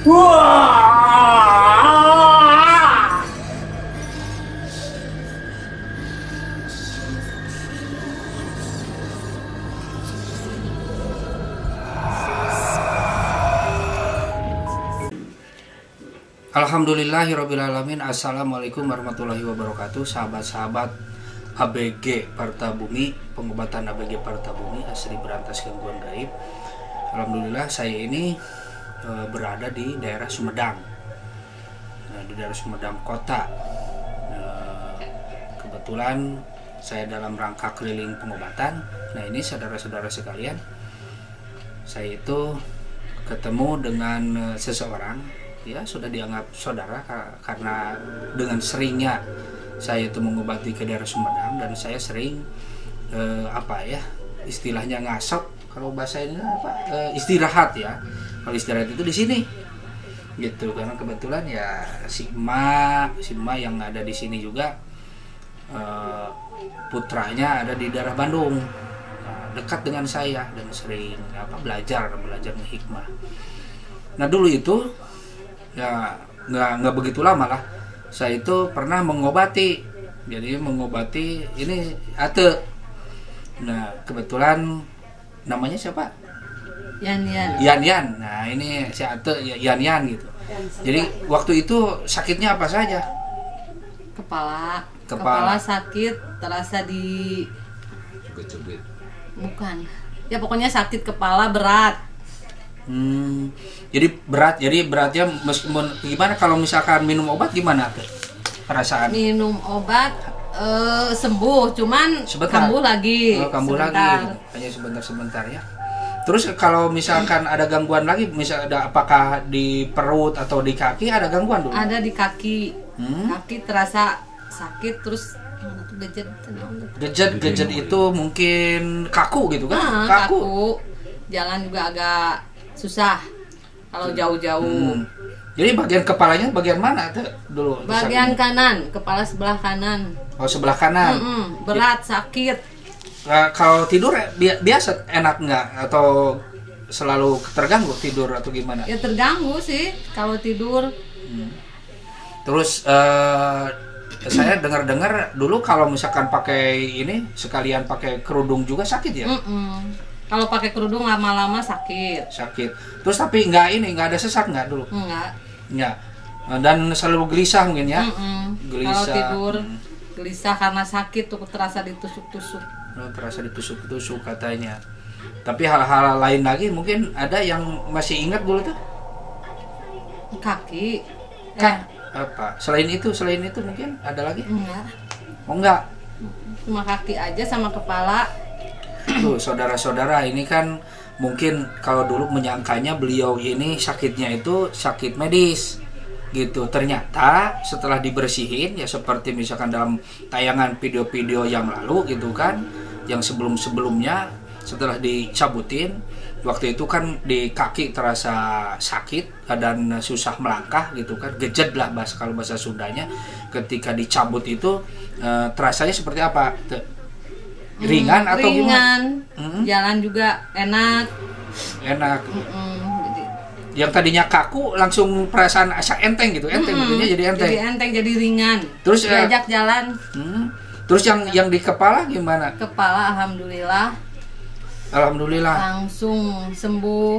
Wah! Alhamdulillahirrabbilalamin. Assalamualaikum warahmatullahi wabarakatuh. Sahabat-sahabat ABG Parta Bumi, pengobatan ABG Parta Bumi, asli berantas gangguan gaib. Alhamdulillah saya ini berada di daerah Sumedang, di daerah Sumedang kota. Kebetulan saya dalam rangka keliling pengobatan. Nah ini saudara-saudara sekalian, saya itu ketemu dengan seseorang, ya sudah dianggap saudara karena dengan seringnya saya itu mengobati ke daerah Sumedang dan saya sering istilahnya ngasok, kalau bahasa ini istirahat ya. Kalau istirahat itu di sini gitu, karena kebetulan ya si emak yang ada di sini juga putranya ada di daerah Bandung, dekat dengan saya dan sering belajar hikmah. Nah dulu itu ya nggak begitu lama lah saya itu pernah mengobati, jadi mengobati ini Ate. Nah kebetulan namanya siapa? Yan. Nah ini si Ate Yan gitu. Jadi waktu itu sakitnya apa saja? Kepala sakit, terasa di bukan ya, pokoknya sakit kepala berat. Jadi beratnya meskipun gimana, kalau misalkan minum obat gimana tuh perasaan? Minum obat sembuh, cuman kambuh lagi. Kambuh lagi, hanya sebentar ya. Terus kalau misalkan ada gangguan lagi, ada apakah di perut atau di kaki ada gangguan dulu? Ada di kaki. Kaki terasa sakit, terus Gejet itu mungkin kaku gitu kan? Kaku. Jalan juga agak susah kalau jauh-jauh. Jadi bagian kepalanya bagian mana tuh dulu? Bagian kanan, kepala sebelah kanan. Oh sebelah kanan. Berat, sakit. Kalau tidur biasa enak nggak, atau selalu terganggu tidur atau gimana? Ya terganggu sih kalau tidur. Terus saya dengar dulu kalau misalkan pakai ini sekalian pakai kerudung juga sakit ya? Kalau pakai kerudung lama-lama sakit. Terus tapi nggak ada sesak nggak dulu? Nggak. Dan selalu gelisah mungkin ya? Gelisah. Kalau tidur gelisah karena sakit tuh, terasa ditusuk-tusuk. Terasa ditusuk-tusuk katanya. Tapi hal-hal lain lagi mungkin ada yang masih ingat dulu tuh? Kaki. Apa? Selain itu mungkin ada lagi? Enggak. Oh enggak? Cuma kaki aja sama kepala. Tuh saudara-saudara, ini kan mungkin kalau dulu menyangkanya beliau ini sakitnya itu sakit medis gitu. Ternyata setelah dibersihin ya, seperti misalkan dalam tayangan video-video yang lalu gitu kan, yang sebelumnya setelah dicabutin, waktu itu kan di kaki terasa sakit dan susah melangkah gitu kan, gejet lah kalau bahasa Sundanya. Ketika dicabut itu terasanya seperti apa? Ringan atau ringan, jalan juga enak. Yang tadinya kaku langsung perasaan asa enteng gitu, maksudnya jadi enteng. Jadi ringan. Terus diajak jalan. Terus yang di kepala gimana? Kepala alhamdulillah langsung sembuh.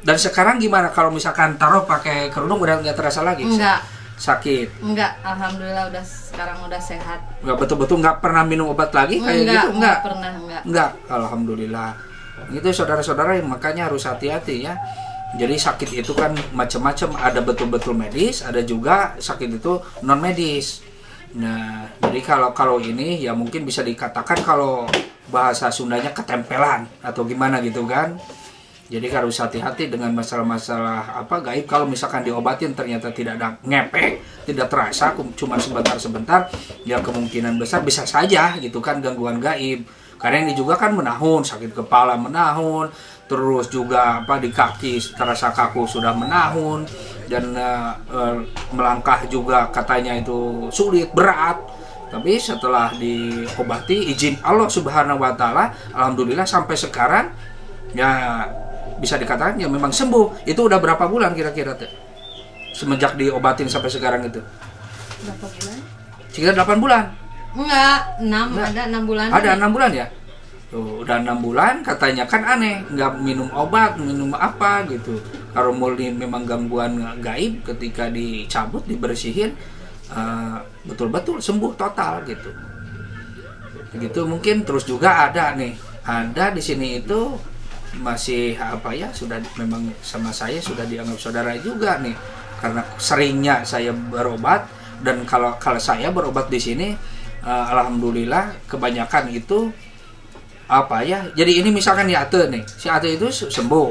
Dan sekarang gimana kalau misalkan taruh pakai kerudung udah nggak terasa lagi? Enggak. Sakit? Enggak, alhamdulillah sekarang udah sehat. Enggak, betul-betul nggak pernah minum obat lagi kayak gitu? Enggak pernah. Alhamdulillah. Itu saudara-saudara yang makanya harus hati-hati ya. Jadi sakit itu kan macam-macam, ada betul-betul medis, ada juga sakit itu non medis. Nah, jadi kalau ini ya mungkin bisa dikatakan kalau bahasa Sundanya ketempelan atau gimana gitu kan. Jadi harus hati-hati dengan masalah-masalah gaib. Kalau misalkan diobatin ternyata tidak ada ngepek, tidak terasa, cuma sebentar-sebentar, ya kemungkinan besar bisa saja gitu kan gangguan gaib. Karena ini juga kan menahun, sakit kepala menahun, terus juga di kaki terasa kaku sudah menahun, dan melangkah juga katanya itu sulit, berat. Tapi setelah diobati izin Allah Subhanahu wa Ta'ala, alhamdulillah sampai sekarang ya bisa dikatakan ya memang sembuh. Itu udah berapa bulan kira-kira tuh? semenjak diobatin sampai sekarang itu? Berapa bulan? Sekitar 8 bulan. Enggak, 6, Enggak. ada 6 bulan. Ada 6 bulan ya? Tuh, udah 6 bulan katanya kan aneh, nggak minum obat, minum apa gitu. Kalau mulai memang gangguan gaib ketika dicabut, dibersihin, betul-betul sembuh total gitu. Gitu mungkin. Terus juga ada nih, ada di sini itu masih apa ya, sudah memang sama saya sudah dianggap saudara juga nih, karena seringnya saya berobat. Dan kalau saya berobat di sini, alhamdulillah kebanyakan itu apa ya, jadi ini misalkan si Ate itu sembuh,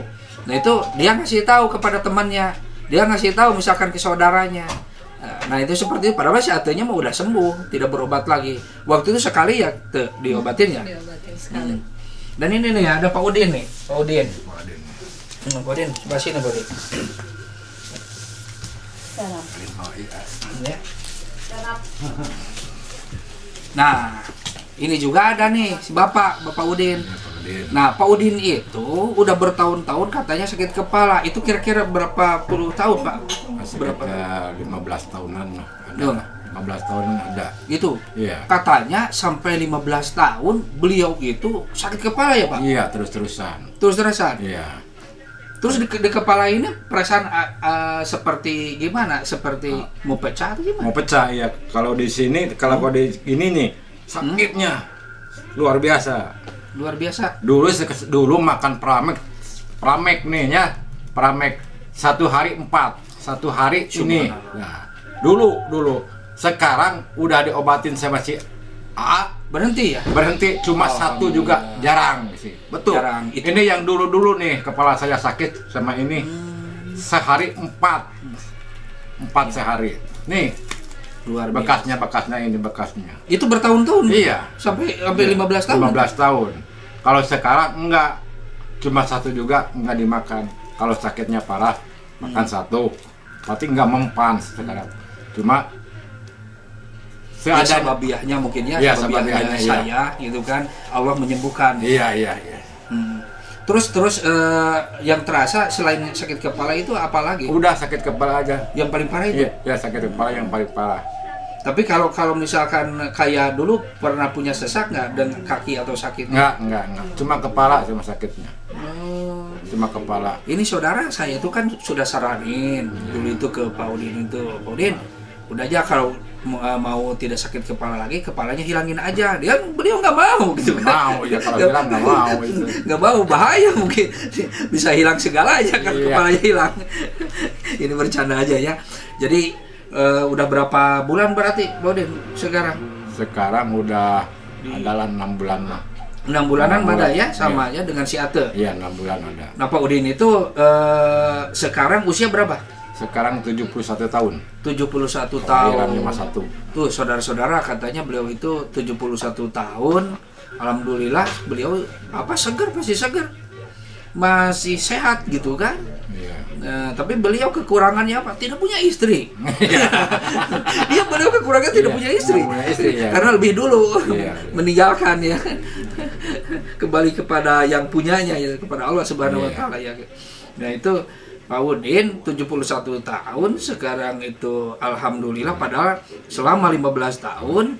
nah itu dia ngasih tahu kepada temannya, dia ngasih tahu misalkan ke saudaranya, nah itu seperti itu. Padahal si Ate-nya mau udah sembuh, tidak berobat lagi. Waktu itu sekali ya diobatin ya. Diobatin sekali. Dan ini nih ada Pak Udin nih, Pak Udin. Pak Udin, sebelah sini Pak Udin. Salam. Ya. Nah, ini juga ada nih si Bapak Udin. Nah, Pak Udin itu udah bertahun-tahun katanya sakit kepala. Itu kira-kira berapa puluh tahun, Pak? Berapa? 15 tahunan ada. Loh. 15 tahunan ada. Gitu. Iya. Katanya sampai 15 tahun beliau itu sakit kepala ya, Pak? Iya, terus-terusan. Terus-terusan. Iya. Terus di kepala ini perasaan seperti gimana? Seperti mau pecah atau gimana? Mau pecah ya. Kalau di sini, kalau di ini nih sakitnya luar biasa. Luar biasa. Dulu makan pramek nih ya. Pramek 1 hari 4, 1 hari ini. Nah, dulu. Sekarang udah diobatin sama si A, Berhenti ya? berhenti, cuma 1 juga jarang sih. Betul. Jarang. Ini yang dulu nih kepala saya sakit sama ini. Sehari 4 sehari. Nih Luar biasa. bekasnya ini bekasnya. Itu bertahun-tahun? Iya. Sampai Iya. 15 tahun? 15 tahun. Kalau sekarang enggak, cuma 1 juga enggak dimakan. Kalau sakitnya parah makan 1, berarti enggak mempan sekarang. Cuma Ya, sababiahnya mungkin ya, Iya, sababiahnya sababiahnya, saya gitu kan, Allah menyembuhkan. Iya. Hmm. Terus yang terasa selain sakit kepala itu apa lagi? Udah sakit kepala aja. Yang paling parah itu? Iya, ya sakit kepala yang paling parah. Tapi kalau misalkan kayak dulu pernah punya sesak nggak dengan kaki atau sakit? Enggak. Cuma kepala cuma sakitnya. Oh. Cuma kepala. Ini saudara saya itu kan sudah saranin dulu itu ke Pak Udin itu, Pak Udin, udah aja kalau mau tidak sakit kepala lagi, kepalanya hilangin aja. Beliau nggak mau gitu kan? Mau ya, kalau hilang nggak mau itu. Nggak mau, bahaya mungkin bisa hilang segalanya kan. Iya. Kepalanya hilang. Ini bercanda aja ya. Jadi udah berapa bulan berarti Pak Udin sekarang? Sekarang udah adalah 6 bulan lah. 6 bulanan 6 ada bulan. ya sama aja dengan si Ate. Iya, 6 bulan ada. Nah Pak Udin itu sekarang usia berapa? Sekarang 71 tahun. 71 Kelahiran tahun. 51. Tuh saudara-saudara katanya beliau itu 71 tahun. Alhamdulillah beliau segar, masih segar. Masih sehat gitu kan. Iya. Tapi beliau kekurangannya apa? Tidak punya istri. Beliau kekurangannya tidak Iya, punya istri. tidak punya istri, ya. Karena lebih dulu Iya. meninggalkan ya. Kembali kepada yang punyanya ya, kepada Allah Subhanahu wa Iya. taala ya. Nah itu Pak Udin 71 tahun sekarang itu alhamdulillah, padahal selama 15 tahun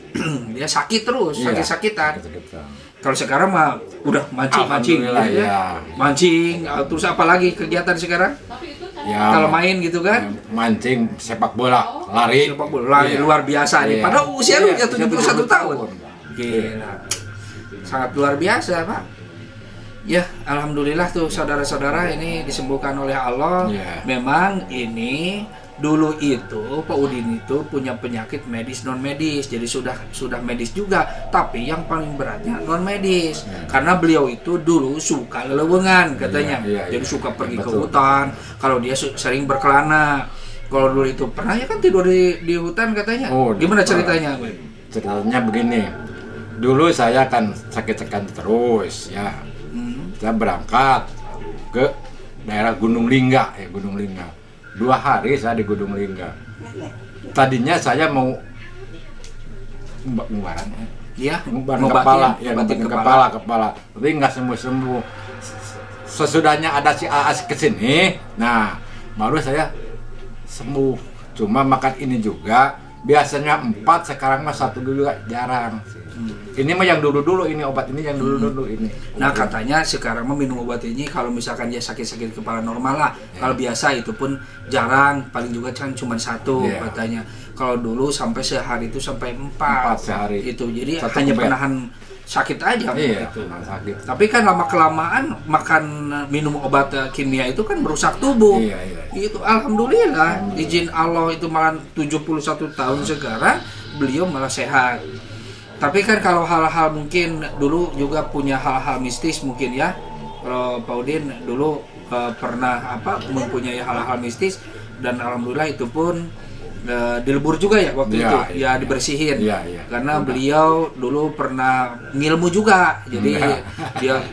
dia sakit terus, Iya. sakit-sakitan. Sakit-sakitan. Kalau sekarang mah udah mancing-mancing Alhamdulillah, gitu ya. Mancing, terus apa lagi kegiatan sekarang? Ya, Kalau main gitu kan? mancing, sepak bola, lari. Sepak bola Iya. luar biasa nih. Iya. Padahal usia lu Iya, ya 71 tahun. Iya. Gila. Sangat luar biasa, Pak. Ya, alhamdulillah tuh saudara-saudara ini disembuhkan oleh Allah. Iya. Memang ini dulu itu Pak Udin itu punya penyakit medis non medis. Jadi sudah medis juga, tapi yang paling beratnya non medis. Karena beliau itu dulu suka lelewengan katanya. Iya, Jadi suka pergi ke betul. hutan. Kalau dia sering berkelana. Kalau dulu itu pernah ya kan tidur di hutan katanya. Oh, Gimana pernah. ceritanya? Ceritanya begini. Dulu saya kan sakit-sakit terus ya. Saya berangkat ke daerah Gunung Lingga, 2 hari saya di Gunung Lingga. Tadinya saya mau ngubaran, Iya, ngubaran ngobatin, kepala, ya ngobatin ngobatin kepala, tapi nggak sembuh. Sesudahnya ada si Aas kesini, nah baru saya sembuh. Cuma makan ini juga biasanya 4, sekarang mah 1 dulu jarang. Ini mah yang dulu-dulu, ini obat ini yang dulu-dulu ini. Nah katanya sekarang mah minum obat ini kalau misalkan dia sakit-sakit kepala normal lah. Kalau biasa itu pun jarang, paling juga kan cuma 1 katanya. Kalau dulu sampai sehari itu sampai 4 sehari. Itu jadi 1 hanya kumpet. penahan sakit aja gitu. Sakit. Tapi kan lama kelamaan makan minum obat kimia itu kan merusak tubuh. Iya. Itu alhamdulillah izin Allah itu malah 71 tahun sekarang beliau malah sehat. Tapi kan kalau hal-hal mungkin dulu juga punya hal-hal mistis mungkin ya. Kalau Pak Udin dulu pernah mempunyai hal-hal mistis dan alhamdulillah itu pun dilebur juga ya waktu itu ya dibersihin. Karena beliau dulu pernah ngilmu juga. Jadi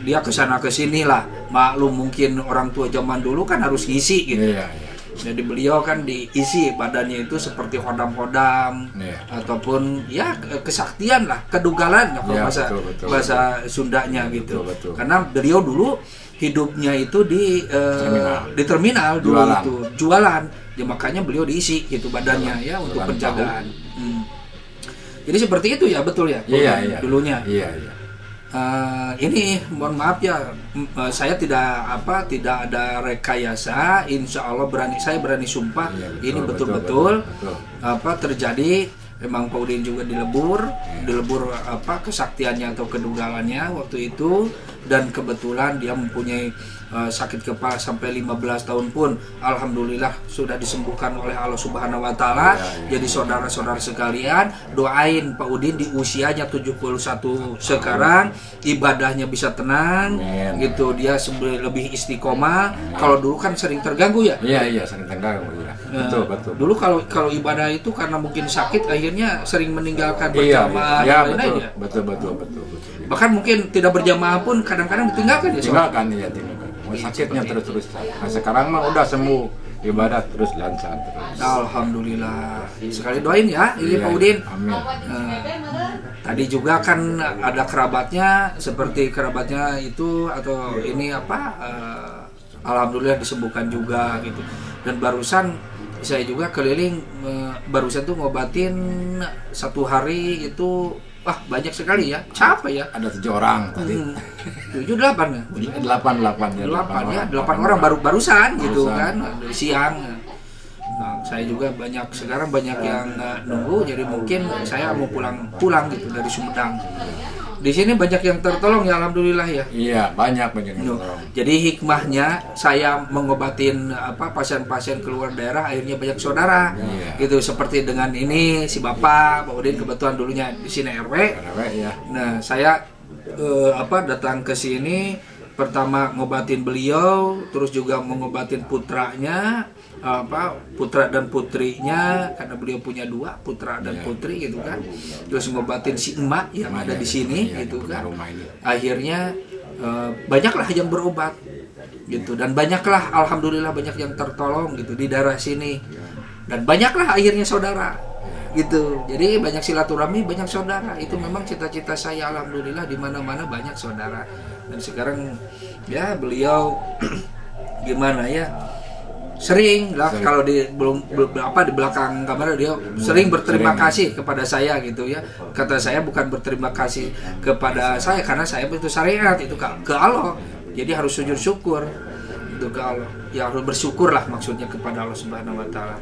dia kesana kesini lah. Maklum mungkin orang tua zaman dulu kan harus ngisi gitu. Jadi beliau kan diisi badannya itu seperti hodam-hodam ataupun ya kesaktian lah, kedugalan kalau bahasa Sundanya gitu. Betul. Karena beliau dulu hidupnya itu di terminal dulu itu jualan. Ya makanya beliau diisi gitu badannya ya untuk penjagaan. Jadi seperti itu ya, betul ya? Iya. Dulunya. Iya. Ini mohon maaf ya, saya tidak ada rekayasa. Insya Allah saya berani sumpah ini betul-betul terjadi. Memang Pak Udin juga dilebur kesaktiannya atau kedugalannya waktu itu, dan kebetulan dia mempunyai sakit kepala sampai 15 tahun pun alhamdulillah sudah disembuhkan oleh Allah Subhanahu wa taala. Jadi saudara-saudara sekalian, doain Pak Udin di usianya 71 sekarang ibadahnya bisa tenang gitu, dia lebih istiqomah. Kalau dulu kan sering terganggu ya? Iya, sering terganggu ya. Betul. Dulu kalau ibadah itu karena mungkin sakit akhirnya sering meninggalkan berjamaah dan lain-lain ya. Betul. Bahkan mungkin tidak berjamaah pun kadang-kadang ditinggalkan ya. Tinggalkan. Sakitnya terus. Nah, sekarang mah udah sembuh, ibadah terus lancar terus. Alhamdulillah. Sekali doain ya, ini Pak Udin. Amin. Tadi juga kan ada kerabatnya, seperti kerabatnya itu atau ini alhamdulillah disembuhkan juga gitu. Dan barusan saya juga keliling, barusan tuh ngobatin 1 hari itu banyak sekali ya, capek ya. Ada 7 orang tadi. 7, 8 ya? 8 orang barusan gitu kan, dari siang. Nah, saya juga sekarang banyak yang nunggu, jadi mungkin saya mau pulang gitu dari Sumedang. Di sini banyak yang tertolong ya, alhamdulillah ya. Iya, banyak yang tertolong. Jadi hikmahnya saya mengobatin pasien-pasien keluar daerah, akhirnya banyak saudara. Gitu seperti dengan ini si Bapak Udin kebetulan dulunya di sini RW. Ya. Nah, saya datang ke sini pertama ngobatin beliau, terus juga mengobatin putranya, putra dan putrinya, karena beliau punya 2 putra dan putri gitu kan. Terus ngobatin si emak yang ada di sini gitu kan. Akhirnya banyaklah yang berobat gitu, dan banyaklah alhamdulillah banyak yang tertolong gitu di daerah sini, dan banyaklah akhirnya saudara gitu. Jadi banyak silaturahmi, banyak saudara. Itu memang cita-cita saya, alhamdulillah di mana-mana banyak saudara. Dan sekarang ya beliau gimana ya, sering lah kalau di belakang kamera dia sering berterima kasih kepada saya gitu ya. Kata saya bukan berterima kasih kepada saya karena saya itu syariat itu ke Allah. Jadi harus sujud syukur itu ke Allah. Ya harus bersyukur lah maksudnya kepada Allah Subhanahu wa taala.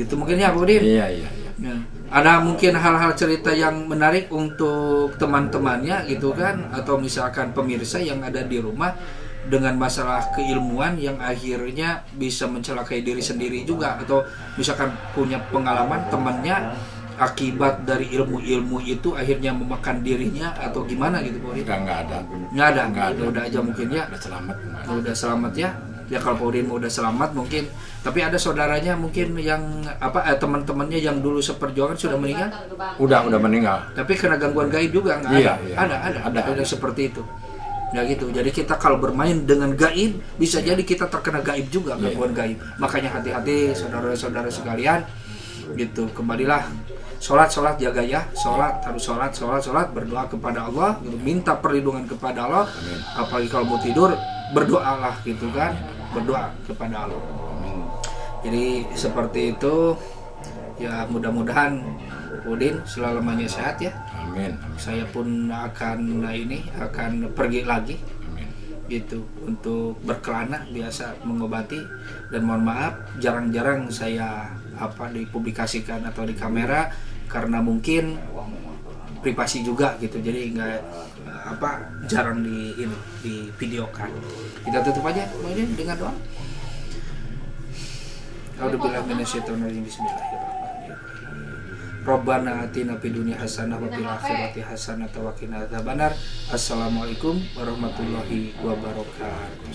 Gitu mungkin ya Pak Udin. Iya. Ya. Ada mungkin hal-hal cerita yang menarik untuk teman-temannya gitu kan, atau misalkan pemirsa yang ada di rumah dengan masalah keilmuan yang akhirnya bisa mencelakai diri sendiri juga, atau misalkan punya pengalaman temannya akibat dari ilmu-ilmu itu akhirnya memakan dirinya atau gimana gitu Pak Udin? Nggak ada. Udah aja mungkin ya. Udah selamat ya. Ya kalau Pak Udin udah selamat mungkin, tapi ada saudaranya mungkin yang teman-temannya yang dulu seperjuangan sudah meninggal? Udah meninggal. Tapi kena gangguan gaib juga nggak ada? Ada seperti itu. Ya gitu. Jadi kita kalau bermain dengan gaib bisa jadi kita terkena gaib juga, gangguan gaib. Makanya hati-hati saudara-saudara sekalian. Gitu. Kembalilah sholat jaga ya, harus sholat berdoa kepada Allah, gitu. Minta perlindungan kepada Allah. Amin. Apalagi kalau mau tidur berdoalah gitu kan, berdoa kepada Allah. Jadi seperti itu ya, mudah-mudahan Udin selamanya sehat ya. Amin. Saya pun akan pergi lagi Amin. gitu untuk berkelana, biasa mengobati. Dan mohon maaf jarang-jarang saya dipublikasikan atau di kamera karena mungkin privasi juga gitu, jadi nggak jarang di videokan. Kita tutup aja kemudian dengan doa. A'udzubillahi minasyaitonir rajim. Bismillahirrahmanirrahim. Rabbana atina fid dunya hasanah wa fil akhirati hasanah wa qina adzabannar. Assalamualaikum warahmatullahi wabarakatuh.